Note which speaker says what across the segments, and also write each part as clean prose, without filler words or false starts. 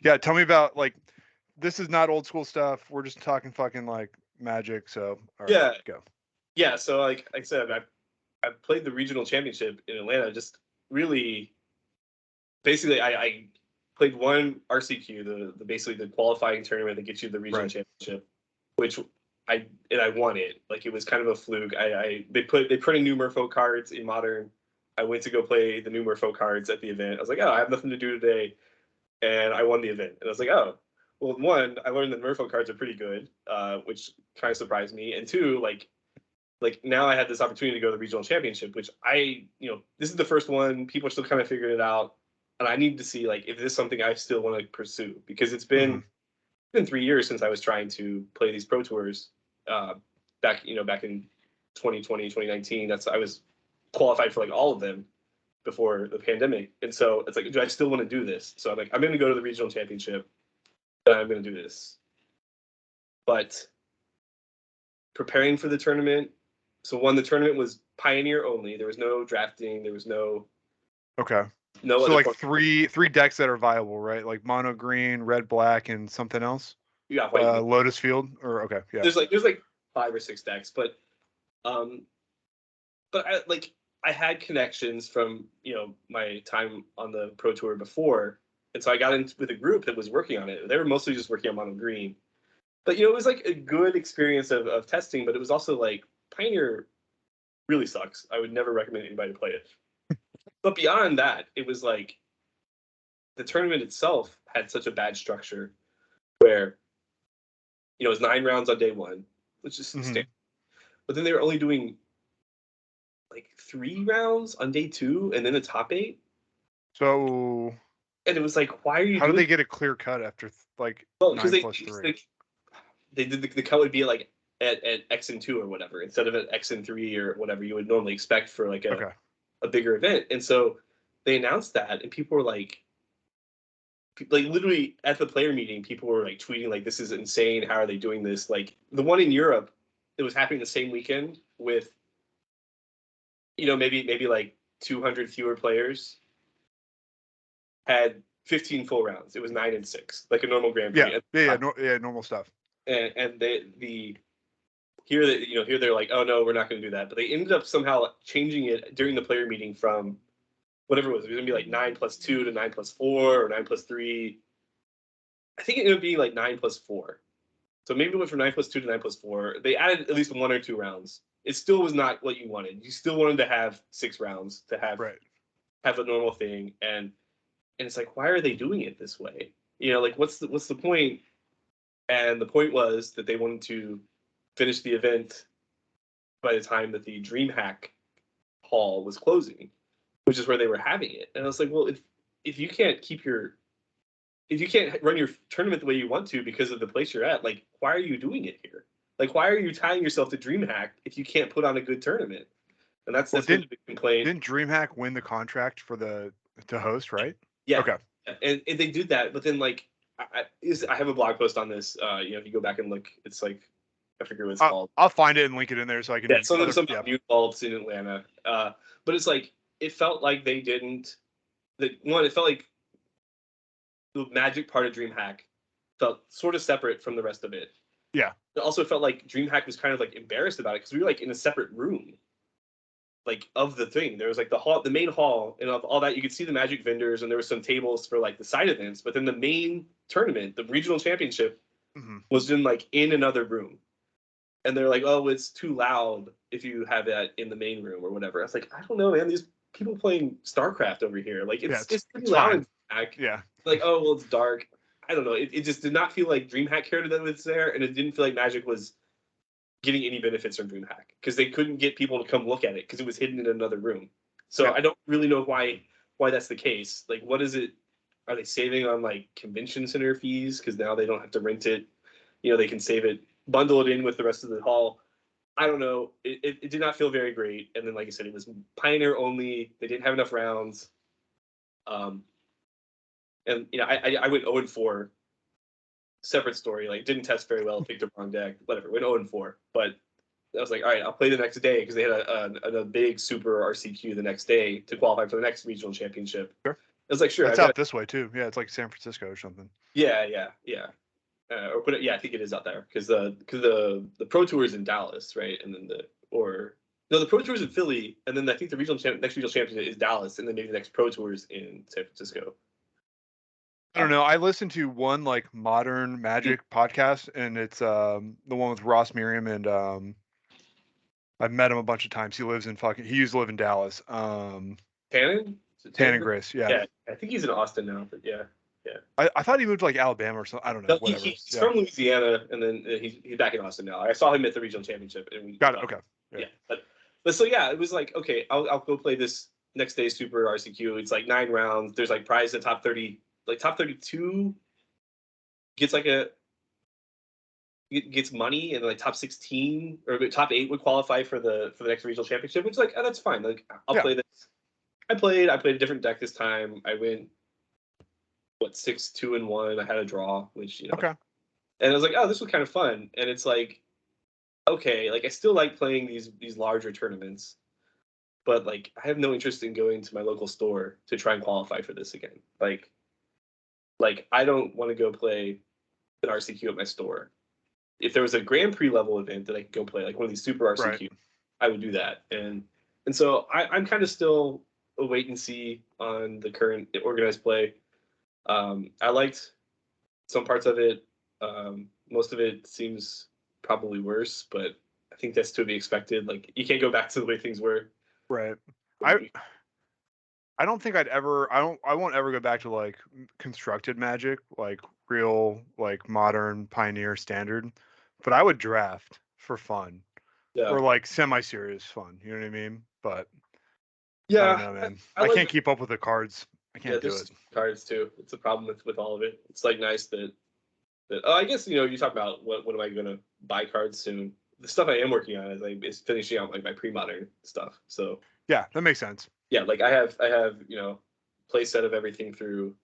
Speaker 1: Yeah, tell me about like this is not old school stuff. We're just talking fucking like Magic. So all right,
Speaker 2: Yeah,
Speaker 1: go.
Speaker 2: yeah. So like I said, I played the regional championship in Atlanta. Just really, basically, I played one RCQ, the basically the qualifying tournament that gets you the regional
Speaker 1: Right.
Speaker 2: championship, which I won it. Like it was kind of a fluke. They put in new Merfolk cards in Modern. I went to go play the new Merfolk cards at the event. I was like, oh, I have nothing to do today, and I won the event. And I was like, oh, well, one, I learned that Merfolk cards are pretty good, which kind of surprised me, and two, like now I had this opportunity to go to the regional championship, which this is the first one. People are still kind of figuring it out, and I need to see like if this is something I still want to pursue because it's
Speaker 1: Hmm.
Speaker 2: been 3 years since I was trying to play these pro tours. Uh, back in 2020, 2019. I was qualified for like all of them before the pandemic, and so it's like, do I still want to do this? So I'm like, I'm going to go to the regional championship, and I'm going to do this. But preparing for the tournament, so one, the tournament was Pioneer only. There was no drafting. There was
Speaker 1: Okay.
Speaker 2: no
Speaker 1: So
Speaker 2: other
Speaker 1: like
Speaker 2: form.
Speaker 1: three decks that are viable, right? Like mono green, red black, and something else.
Speaker 2: You got white.
Speaker 1: Lotus Field, or okay, yeah.
Speaker 2: There's like 5 or 6 decks, um, but I had connections from my time on the pro tour before, and so I got in with a group that was working on it. They were mostly just working on mono green, but it was like a good experience of testing. But it was also like Pioneer really sucks. I would never recommend anybody to play it. But beyond that, it was like the tournament itself had such a bad structure where it was 9 rounds on day one, which is
Speaker 1: Hmm.
Speaker 2: standard. But then they were only doing like 3 rounds on day two, and then the top eight.
Speaker 1: So
Speaker 2: And it was like, why are you
Speaker 1: how do
Speaker 2: doing?
Speaker 1: they get a clear cut after like
Speaker 2: Well, because
Speaker 1: nine
Speaker 2: they
Speaker 1: plus
Speaker 2: because
Speaker 1: three?
Speaker 2: they did the cut would be like at X and 2 or whatever instead of at X and 3 or whatever you would normally expect for like
Speaker 1: Okay.
Speaker 2: a bigger event. And so they announced that, and people were like literally at the player meeting, people were like tweeting like, "This is insane! How are they doing this?" Like the one in Europe, it was happening the same weekend with maybe like 200 fewer players, had 15 full rounds. It was 9 and 6, like a normal Grand
Speaker 1: Yeah.
Speaker 2: Prix.
Speaker 1: Yeah. Yeah. No, yeah. Normal stuff.
Speaker 2: And here they're like, oh no, we're not going to do that. But they ended up somehow changing it during the player meeting from whatever it was going to be like 9+2 to 9+4 or 9+3. I think it ended up being like 9+4. So maybe it went from 9+2 to 9+4. They added at least 1 or 2 rounds. It still was not what you wanted. You still wanted to have 6 rounds to
Speaker 1: Right.
Speaker 2: have a normal thing, and it's like, why are they doing it this way? Like what's the point? And the point was that they wanted to finish the event by the time that the DreamHack hall was closing, which is where they were having it. And I was like, well, if you can't if you can't run your tournament the way you want to because of the place you're at, like, why are you doing it here? Like, why are you tying yourself to DreamHack if you can't put on a good tournament? And that's
Speaker 1: Well,
Speaker 2: been the big complaint.
Speaker 1: didn't DreamHack win the contract for the to host, right?
Speaker 2: Yeah,
Speaker 1: Okay.
Speaker 2: and they did that, but then like I have a blog post on this. If you go back and look, it's like I forget what it's called.
Speaker 1: I'll find it and link it in there so I
Speaker 2: Yeah,
Speaker 1: can
Speaker 2: some
Speaker 1: other
Speaker 2: some
Speaker 1: yeah.
Speaker 2: mute vaults in Atlanta. But it's like it felt like they didn't. It felt like the magic part of DreamHack felt sort of separate from the rest of it.
Speaker 1: Yeah.
Speaker 2: It also felt like DreamHack was kind of like embarrassed about it because we were like in a separate room, like of the thing. There was like the main hall, and of all that you could see the magic vendors, and there were some tables for like the side events. But then the main tournament, the regional championship,
Speaker 1: Hmm.
Speaker 2: was in another room. And they're like, oh, it's too loud if you have that in the main room or whatever. I was like, I don't know, man. These people playing StarCraft over here, like
Speaker 1: Yeah.
Speaker 2: it's pretty
Speaker 1: It's
Speaker 2: loud
Speaker 1: fine.
Speaker 2: in DreamHack.
Speaker 1: Yeah.
Speaker 2: Like, oh well, it's dark. I don't know. It just did not feel like DreamHack cared that it was there, and it didn't feel like Magic was getting any benefits from DreamHack because they couldn't get people to come look at it because it was hidden in another room. So
Speaker 1: Yeah.
Speaker 2: I don't really know why that's the case. Like, what is it? Are they saving on like convention center fees because now they don't have to rent it? They can save it, bundle it in with the rest of the hall. I don't know. It did not feel very great. And then, like I said, it was Pioneer only. They didn't have enough rounds. Um, and I went 0-4. Separate story. Like, didn't test very well. Picked a wrong deck. Whatever. Went 0-4. But I was like, all right, I'll play the next day because they had a big super RCQ the next day to qualify for the next regional championship.
Speaker 1: Sure.
Speaker 2: was like, sure,
Speaker 1: That's
Speaker 2: I've got
Speaker 1: out this way too. Yeah, it's like San Francisco or something.
Speaker 2: yeah. Yeah, I think it is out there because the Pro Tour is in Dallas, right? And then the Pro Tour is in Philly, and then I think the next regional championship is Dallas, and then maybe the next Pro Tour is in San Francisco.
Speaker 1: I don't know. I listened to one like modern
Speaker 2: Mm.
Speaker 1: magic podcast, and it's the one with Ross Miriam, and I've met him a bunch of times. He used to live in Dallas.
Speaker 2: Tannen? Is it
Speaker 1: Tan and
Speaker 2: Tannen?
Speaker 1: Grace, yeah.
Speaker 2: Yeah, I think he's in Austin now, but yeah.
Speaker 1: I thought he moved to like Alabama or something. I don't know.
Speaker 2: No,
Speaker 1: Whatever.
Speaker 2: he's
Speaker 1: Yeah.
Speaker 2: from Louisiana, and then he's back in Austin now. I saw him at the regional championship, and we
Speaker 1: Got it.
Speaker 2: talked.
Speaker 1: Okay. Yeah.
Speaker 2: Yeah, but so yeah, it was like, okay, I'll go play this next day Super RCQ. It's like 9 rounds. There's like prize in top 30, like top 32 gets like gets money, and like top 16 or top 8 would qualify for the next regional championship, which is like, oh, that's fine. Like I'll
Speaker 1: Yeah.
Speaker 2: play this. I played a different deck this time. I went what 6-2-1. I had a draw, which
Speaker 1: Okay.
Speaker 2: and I was like, oh, this was kind of fun. And it's like, okay, like I still like playing these larger tournaments, but like I have no interest in going to my local store to try and qualify for this again. Like I don't want to go play an RCQ at my store. If there was a Grand Prix level event that I could go play, like one of these Super RCQ,
Speaker 1: Right.
Speaker 2: I would do that. And so I'm kind of still a wait and see on the current organized play. I liked some parts of it. Most of it seems probably worse, but I think that's to be expected. Like you can't go back to the way things were.
Speaker 1: Right. I I don't think I'd ever. I won't ever go back to like constructed magic, like real, like modern pioneer standard. But I would draft for fun
Speaker 2: Yeah,
Speaker 1: or like semi-serious fun. You know what I mean? But I don't
Speaker 2: yeah.
Speaker 1: know, man.
Speaker 2: I
Speaker 1: I
Speaker 2: like
Speaker 1: can't keep up with the cards. I
Speaker 2: yeah.
Speaker 1: can't do it.
Speaker 2: There's cards too. It's a problem with all of it. It's like nice that oh, I guess you talk about what am I going to buy cards soon. The stuff I am working on is finishing out like my pre-modern stuff. So
Speaker 1: Yeah, that makes sense.
Speaker 2: yeah, like I have play set of everything through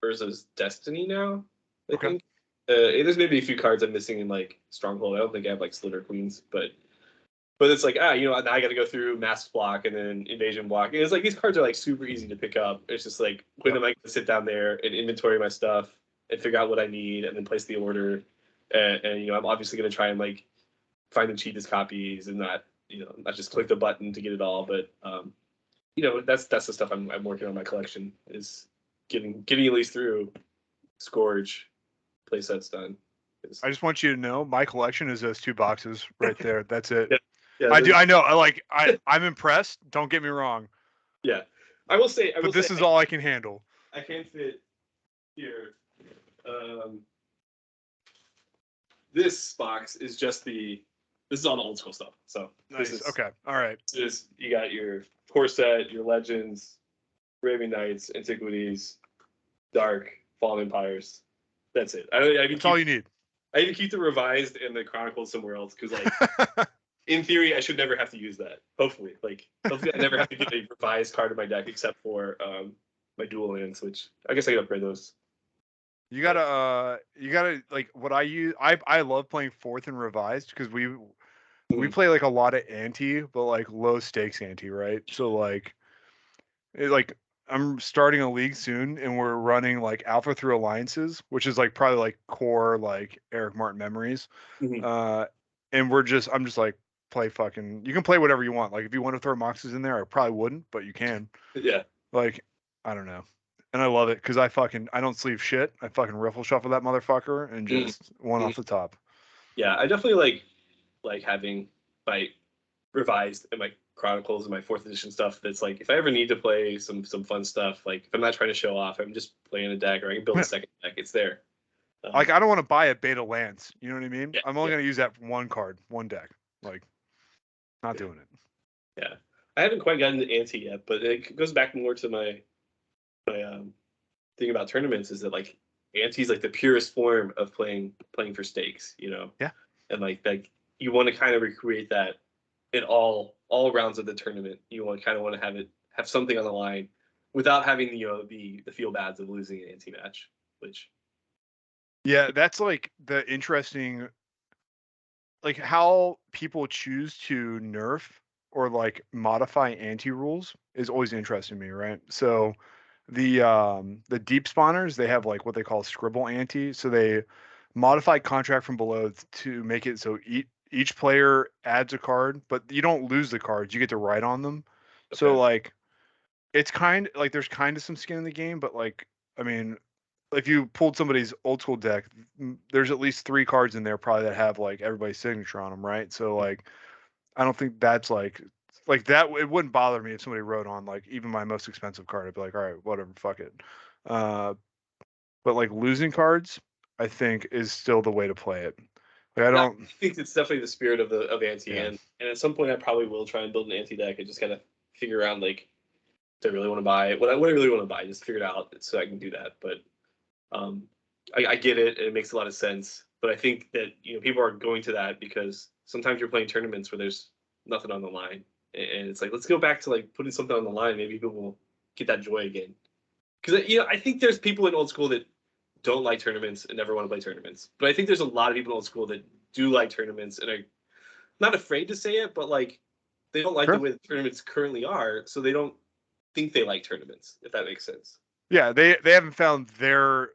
Speaker 2: Urza's Destiny now. I
Speaker 1: Okay.
Speaker 2: think there's maybe a few cards I'm missing in like Stronghold. I don't think I have like Slither Queens, but it's like now I got to go through Mask Block and then Invasion Block. And it's like these cards are like super easy to pick up. It's just like when
Speaker 1: Yep.
Speaker 2: am I going to sit down there and inventory my stuff and figure out what I need and then place the order. And I'm obviously going to try and like find the cheapest copies and not just click the button to get it all. But that's the stuff I'm working on my collection is getting at least through Scourge play sets done.
Speaker 1: I just want you to know my collection is those 2 boxes right there. That's it.
Speaker 2: Yeah, yeah,
Speaker 1: I do. I know. I'm impressed. Don't get me wrong.
Speaker 2: yeah. I will say.
Speaker 1: But this is all I can handle.
Speaker 2: I can't fit here. Um, this box is just this is all the old school stuff. So
Speaker 1: Nice.
Speaker 2: this is
Speaker 1: Okay. All right.
Speaker 2: you got your core set, your legends, Raving Knights, Antiquities, Dark, Fallen Empires. That's it.
Speaker 1: That's all you need.
Speaker 2: I even keep the revised and the chronicles somewhere else because like in theory I should never have to use that. Hopefully I never have to get a revised card in my deck except for my dual lands, which I guess I can upgrade those.
Speaker 1: You gotta like what I use. I love playing fourth and revised because we play like a lot of ante, but like low stakes ante, right? So like I'm starting a league soon, and we're running like alpha through alliances, which is like probably like core like Eric Martin memories.
Speaker 2: Mhm.
Speaker 1: And I'm just like play fucking. You can play whatever you want. Like if you want to throw Moxes in there, I probably wouldn't, but you can.
Speaker 2: Yeah.
Speaker 1: Like I don't know. And I love it because I don't sleeve shit. I fucking riffle shuffle that motherfucker and
Speaker 2: Mhm.
Speaker 1: just one
Speaker 2: Mhm.
Speaker 1: off the top.
Speaker 2: Yeah, I definitely like having my revised and my chronicles and my fourth edition stuff. That's like if I ever need to play some fun stuff, like if I'm not trying to show off, I'm just playing a deck or I can build a second deck. It's there.
Speaker 1: Like I don't want to buy a beta lance. You know what I mean?
Speaker 2: Yeah,
Speaker 1: I'm only
Speaker 2: yeah,
Speaker 1: gonna use that for one card, one deck. Like not doing it.
Speaker 2: yeah. I haven't quite gotten to ante yet, but it goes back more to my thing about tournaments is that like ante is like the purest form of playing for stakes,
Speaker 1: Yeah.
Speaker 2: and like you want to kind of recreate that in all rounds of the tournament. You want to have something on the line without having the feel bads of losing an ante match, which
Speaker 1: Yeah, that's like the interesting like how people choose to nerf or like modify anti rules is always interesting to me, right? So the deep spawners, they have like what they call scribble ante. So they modify contract from below to make it so each player adds a card, but you don't lose the cards. You get to write on them. So
Speaker 2: Okay.
Speaker 1: like it's kind like there's kind of some skin in the game, but like I mean, if you pulled somebody's old school deck, there's at least 3 cards in there probably that have like everybody's signature on them, right? So like I don't think that's like that. It wouldn't bother me if somebody wrote on like even my most expensive card. I'd be like, all right, whatever, fuck it. Uh, but like losing cards, I think is still the way to play it. Like I
Speaker 2: Yeah, I
Speaker 1: don't.
Speaker 2: think it's definitely the spirit of anti,
Speaker 1: Yeah.
Speaker 2: and at some point I probably will try and build an anti deck and just kind of figure out like, do I really want to buy it? What I really want to buy, just figure it out so I can do that. But um, I get it, and it makes a lot of sense. But I think that people are going to that because sometimes you're playing tournaments where there's nothing on the line, and it's like let's go back to like putting something on the line. Maybe people will get that joy again. Because I think there's people in old school that don't like tournaments and never want to play tournaments. But I think there's a lot of people in old school that do like tournaments and are not afraid to say it, but like they don't like the
Speaker 1: Sure.
Speaker 2: way the tournaments currently are, so they don't think they like tournaments, if that makes sense.
Speaker 1: Yeah, they haven't found their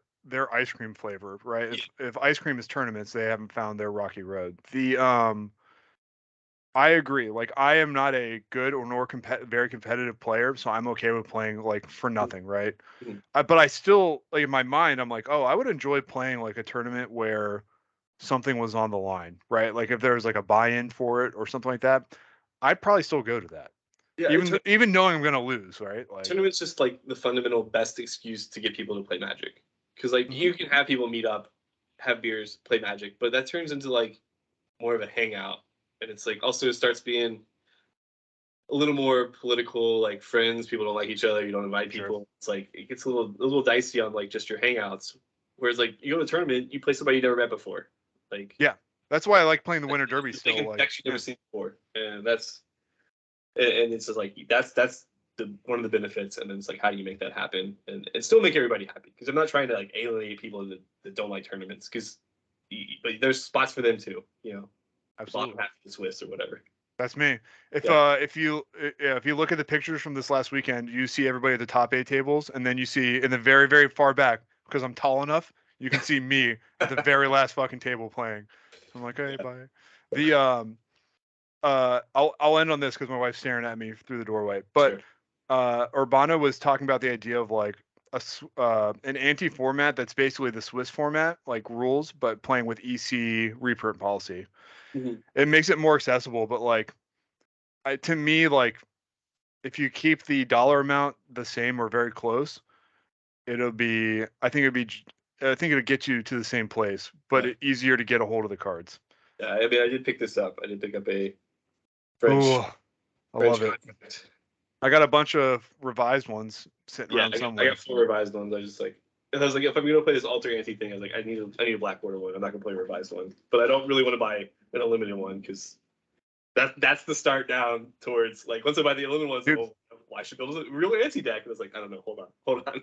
Speaker 1: ice cream flavor, right?
Speaker 2: Yeah.
Speaker 1: If ice cream is tournaments, they haven't found their rocky road. I agree. Like I am not a good or nor very competitive player, so I'm okay with playing like for nothing, right?
Speaker 2: Mhm.
Speaker 1: But I still like in my mind, I'm like, oh, I would enjoy playing like a tournament where something was on the line, right? Like if there was like a buy-in for it or something like that, I'd probably still go to that,
Speaker 2: Yeah,
Speaker 1: even knowing I'm gonna lose, right? Like,
Speaker 2: tournament's just like the fundamental best excuse to get people to play Magic. Because like
Speaker 1: mhm,
Speaker 2: you can have people meet up, have beers, play Magic, but that turns into like more of a hangout, and it's like also it starts being a little more political, like friends. People don't like each other. You don't invite
Speaker 1: sure,
Speaker 2: people. It's like it gets a little dicey on like just your hangouts. Whereas like you go to a tournament, you play somebody you never met before. Like
Speaker 1: yeah. That's why I like playing the Winter Derby
Speaker 2: they
Speaker 1: still.
Speaker 2: can
Speaker 1: Like,
Speaker 2: connection you
Speaker 1: yeah,
Speaker 2: never seen before, and it's just like that's the one of the benefits. And then it's like how do you make that happen and still make everybody happy? Because I'm not trying to like alienate people that don't like tournaments. Because but there's spots for them too. The bottom
Speaker 1: absolutely.
Speaker 2: half of the Swiss or whatever.
Speaker 1: That's me.
Speaker 2: Yeah.
Speaker 1: If you look at the pictures from this last weekend, you see everybody at the top 8 tables, and then you see in the very very far back because I'm tall enough, you can see me at the very last fucking table playing. So I'm like, hey,
Speaker 2: Yeah.
Speaker 1: bye. The I'll end on this because my wife's staring at me through the doorway. But
Speaker 2: Sure.
Speaker 1: Urbana was talking about the idea of like an anti format that's basically the Swiss format, like rules, but playing with EC reprint policy.
Speaker 2: Mhm.
Speaker 1: It makes it more accessible, but like to me, like if you keep the dollar amount the same or very close, it'll be. I think it'll get you to the same place, but
Speaker 2: Yeah.
Speaker 1: easier to get a hold of the cards.
Speaker 2: Yeah, I mean, I did pick this up. I did pick up a
Speaker 1: Oh, I
Speaker 2: French
Speaker 1: love it.
Speaker 2: contract.
Speaker 1: I got a bunch of revised ones sitting
Speaker 2: Yeah,
Speaker 1: around
Speaker 2: I
Speaker 1: somewhere.
Speaker 2: got 4 revised ones. I just like, and I was like, if I'm gonna play this alter anti thing, I was like, I need a black border one. I'm not gonna play a revised one, but I don't really want to buy an unlimited one because that's the start down towards like once I buy the unlimited ones,
Speaker 1: Dude,
Speaker 2: well, why should build a real anti deck? And I was like, I don't know, hold on.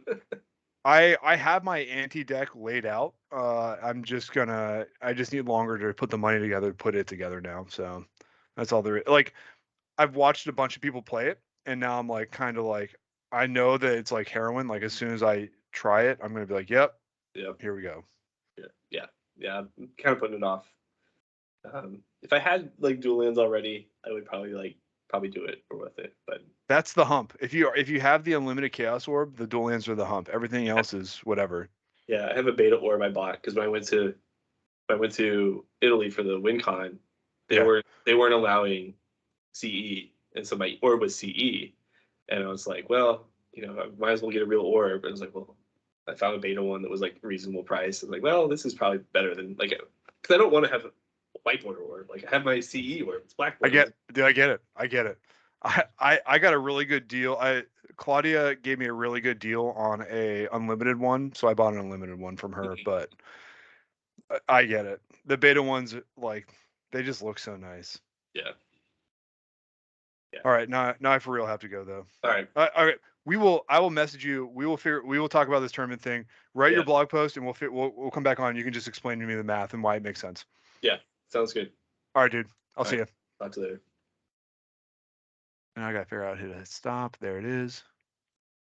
Speaker 1: I have my anti deck laid out. I just need longer to put the money together to put it together now. So that's all there is. Like I've watched a bunch of people play it, and now I'm like kind of like I know that it's like heroin. Like as soon as I try it, I'm gonna be like, yep,
Speaker 2: Yeah,
Speaker 1: here we go.
Speaker 2: yeah. I'm kind of putting it off. If I had like dual lands already, I would probably do it or with it. But
Speaker 1: That's the hump. If you have the unlimited chaos orb, the dual lands are the hump. Everything else is whatever.
Speaker 2: yeah, I have a beta orb I bought because when I went to Italy for the WinCon, they
Speaker 1: Yeah.
Speaker 2: were they weren't allowing CE, and so my orb was CE, and I was like, well, I might as well get a real orb. And I was like, well, I found a beta one that was like reasonable price. And like, well, this is probably better than like, because I don't want to have a white border orb. Like I have my CE orb, it's black border.
Speaker 1: Dude, I get it. I get it. I got a really good deal. Claudia gave me a really good deal on a unlimited one, so I bought an unlimited one from her. But I get it. The beta ones, like, they just look so nice.
Speaker 2: Yeah, yeah.
Speaker 1: All right, now I for real have to go though.
Speaker 2: All right.
Speaker 1: All right, we will. I will message you. We will talk about this tournament thing. Write
Speaker 2: Yeah,
Speaker 1: your blog post, and we'll come back on. You can just explain to me the math and why it makes sense.
Speaker 2: yeah. Sounds good.
Speaker 1: All right, dude. I'll
Speaker 2: All
Speaker 1: see
Speaker 2: right.
Speaker 1: you.
Speaker 2: Talk to you later.
Speaker 1: And I gotta figure out who to stop. There it is.